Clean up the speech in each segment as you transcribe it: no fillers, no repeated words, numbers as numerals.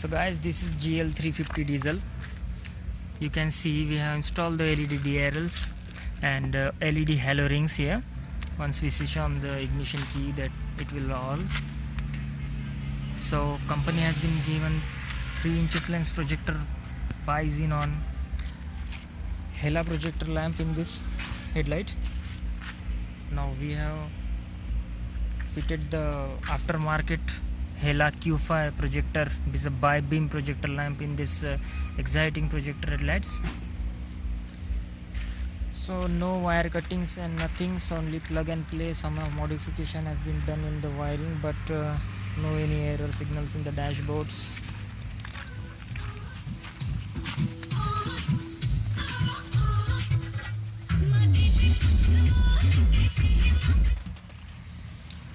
So guys, this is GL350 diesel. You can see we have installed the LED DRLs and LED halo rings here. Once we switch on the ignition key, that it will all. So company has been given 3 inches lens projector buys in on Hella projector lamp in this headlight. Now we have fitted the aftermarket Hella Q5 projector, which is a bi-beam projector lamp in this exciting projector headlights. So no wire cuttings and nothing, so only plug and play. Some modification has been done in the wiring, but no any error signals in the dashboards.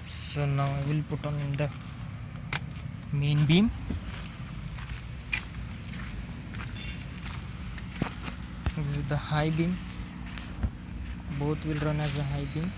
So now I will put on the main beam. This is the high beam. Both will run as a high beam.